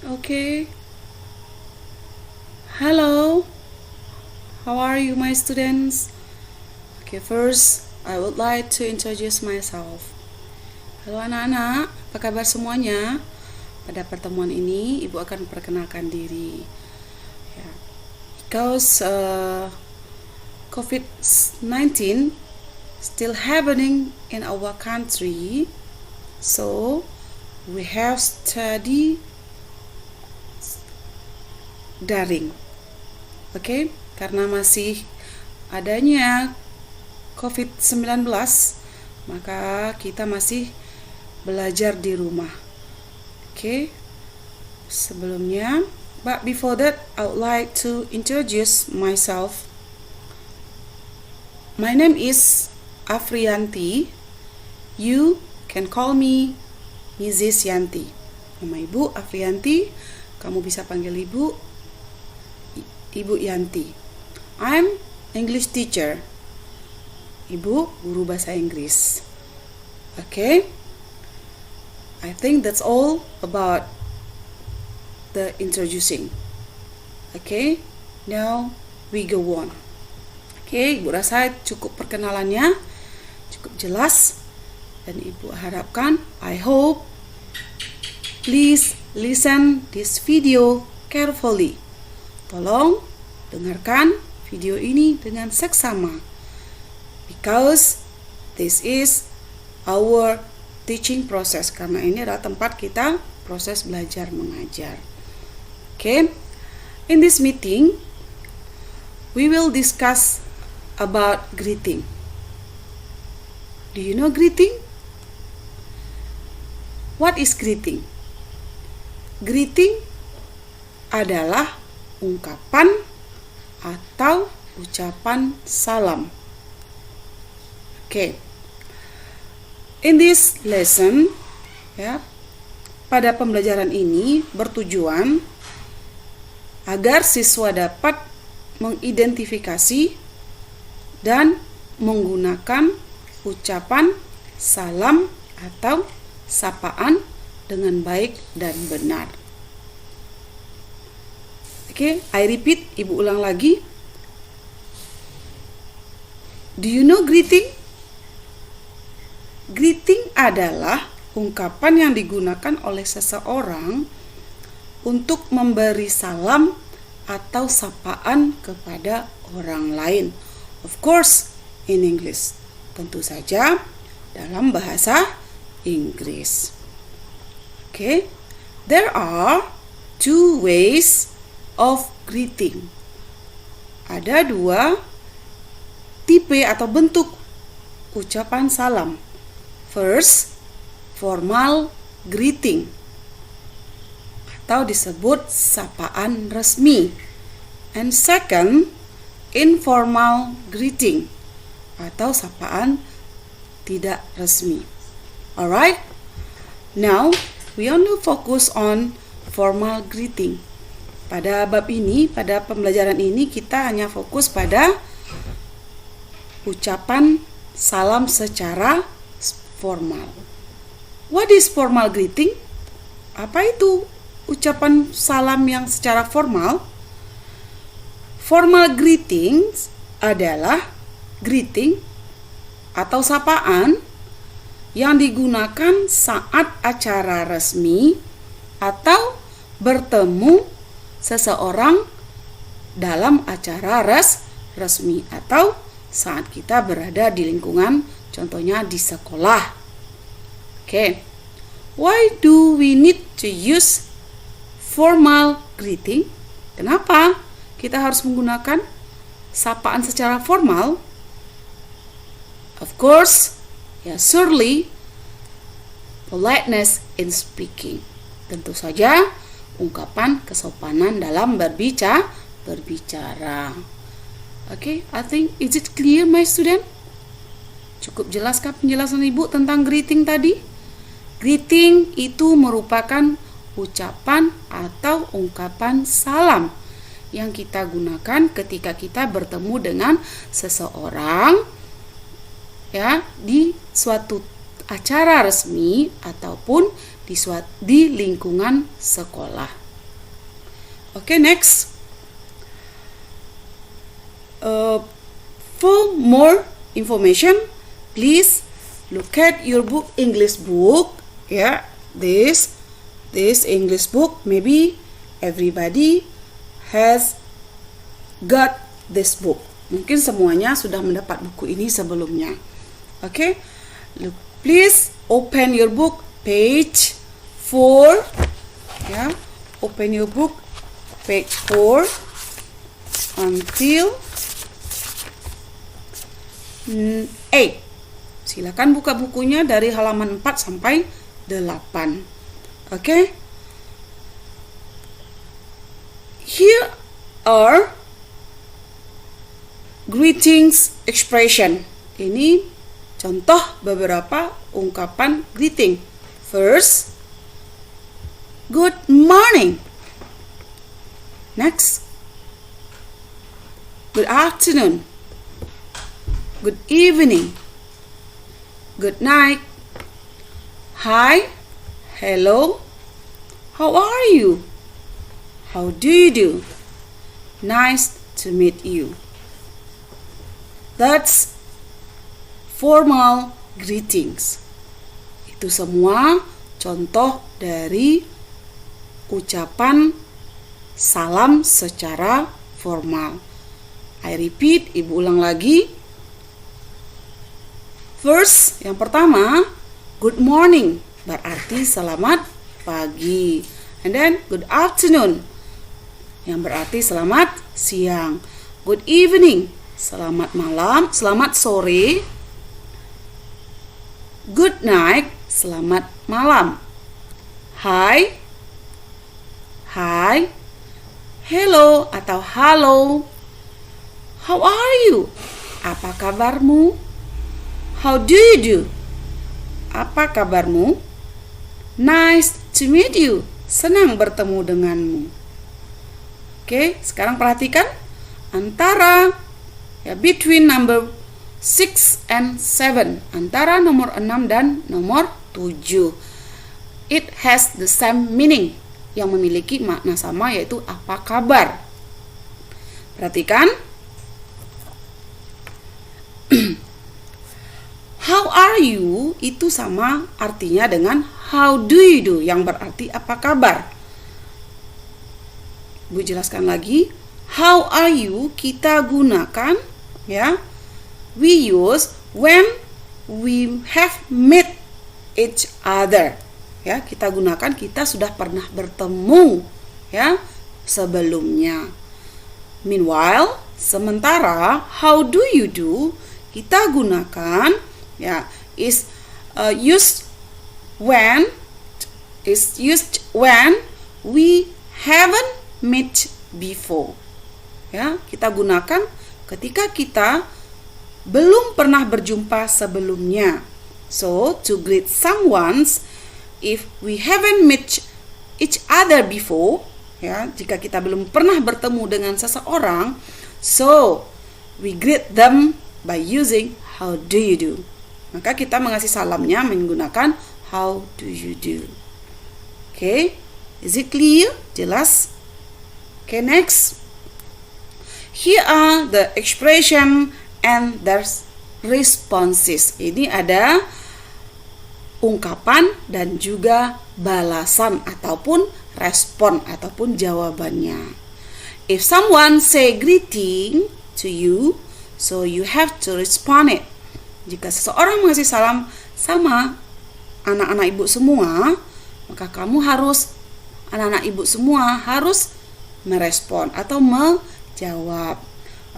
Okay. Hello. How are you, my students? Okay, first I would like to introduce myself. Halo anak-anak, apa kabar semuanya? Pada pertemuan ini, Ibu akan perkenalkan diri. Ya. Because COVID-19 still happening in our country, so we have study daring. Oke, karena masih adanya COVID-19, maka kita masih belajar di rumah. Oke, sebelumnya, but before that, I would like to introduce myself. My name is Afrianti. You can call me Mrs. Yanti. Nama Ibu Afrianti. Kamu bisa panggil Ibu Yanti. I'm English teacher. Ibu guru bahasa Inggris. Okay? I think that's all about the introducing. Okay? Now we go on. Okay, Ibu rasa cukup perkenalannya, cukup jelas, dan Ibu harapkan, I hope, please listen this video carefully. Tolong dengarkan video ini dengan seksama, because this is our teaching process, karena ini adalah tempat kita proses belajar mengajar. Okay, in this meeting we will discuss about greeting. Do you know greeting? What is greeting? Greeting adalah ungkapan atau ucapan salam. Okay. In this lesson, ya, pada pembelajaran ini bertujuan agar siswa dapat mengidentifikasi dan menggunakan ucapan salam atau sapaan dengan baik dan benar. Oke, I repeat, Ibu ulang lagi. Do you know greeting? Greeting adalah ungkapan yang digunakan oleh seseorang untuk memberi salam atau sapaan kepada orang lain. Of course, in English. Tentu saja dalam bahasa Inggris. Okay, there are two ways of greeting. Ada dua tipe atau bentuk ucapan salam. First, formal greeting atau disebut sapaan resmi. And second, informal greeting atau sapaan tidak resmi. Alright, now we only focus on formal greeting. Pada bab ini, pada pembelajaran ini kita hanya fokus pada ucapan salam secara formal. What is formal greeting? Apa itu ucapan salam yang secara formal? Formal greetings adalah greeting atau sapaan yang digunakan saat acara resmi atau bertemu seseorang dalam acara resmi atau saat kita berada di lingkungan, contohnya di sekolah. Okay. Why do we need to use formal greeting? Kenapa kita harus menggunakan sapaan secara formal? Of course, surely politeness in speaking. Tentu saja ungkapan kesopanan dalam berbicara. Okay, I think, is it clear, my student? Cukup jelaskah penjelasan Ibu tentang greeting tadi? Greeting itu merupakan ucapan atau ungkapan salam yang kita gunakan ketika kita bertemu dengan seseorang, ya, di suatu acara resmi ataupun di lingkungan sekolah. Okay, next. For more information, please look at your book, English book. Yeah, this English book. Maybe everybody has got this book. Mungkin semuanya sudah mendapat buku ini sebelumnya. Okay, look, please open your book, page 4. Yeah, open your book, page 4 until 8. Silakan buka bukunya dari halaman 4 sampai 8. Okay? Here are greetings expression. Ini contoh beberapa ungkapan greeting. First, good morning. Next, good afternoon. Good evening. Good night. Hi. Hello. How are you? How do you do? Nice to meet you. That's formal greetings. Itu semua contoh dari ucapan salam secara formal. I repeat, ibu ulang lagi. First, yang pertama, good morning, berarti selamat pagi. And then, good afternoon, yang berarti selamat siang. Good evening, selamat malam, selamat sore. Good night, selamat malam. Hi, hi. Hello atau halo. How are you? Apa kabarmu? How do you do? Apa kabarmu? Nice to meet you. Senang bertemu denganmu. Oke, sekarang perhatikan antara between number 6 and 7, antara nomor 6 dan nomor 7. It has the same meaning, yang memiliki makna sama, yaitu apa kabar. Perhatikan. How are you itu sama artinya dengan how do you do, yang berarti apa kabar. Bu jelaskan lagi. How are you kita gunakan, ya, we use when we have met each other. Ya, kita gunakan kita sudah pernah bertemu, ya, sebelumnya. Meanwhile, sementara how do you do kita gunakan, ya, is used when we haven't met before. Ya, kita gunakan ketika kita belum pernah berjumpa sebelumnya. So, to greet someone, if we haven't met each other before, ya, jika kita belum pernah bertemu dengan seseorang, so we greet them by using how do you do. Maka kita mengasih salamnya menggunakan how do you do. Okay, is it clear? Jelas? Okay, next. Here are the expression and their responses. Ini ada ungkapan dan juga balasan ataupun respon ataupun jawabannya. If someone say greeting to you, so you have to respond it. Jika seseorang mengasih salam sama anak-anak ibu semua, maka kamu harus, anak-anak ibu semua harus merespon atau menjawab.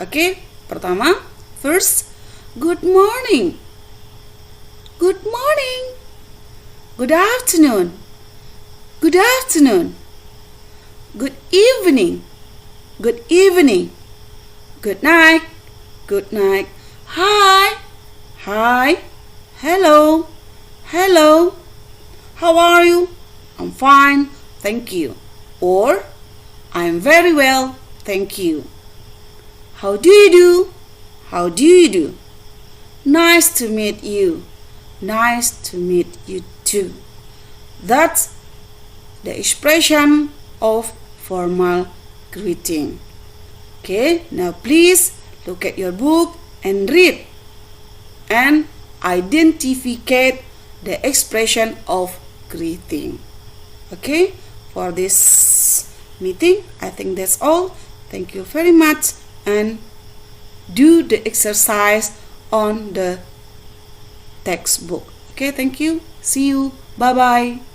Oke, pertama, first, good morning. Good morning. Good afternoon. Good afternoon. Good evening. Good evening. Good night. Good night. Hi. Hi. Hello. Hello. How are you? I'm fine, thank you. Or, I'm very well, thank you. How do you do? How do you do? Nice to meet you. Nice to meet you too. That's the expression of formal greeting. Okay, now please look at your book and read and identify the expression of greeting. Okay, for this meeting, I think that's all. Thank you very much, and do the exercise on the textbook. Okay, thank you. See you. Bye-bye.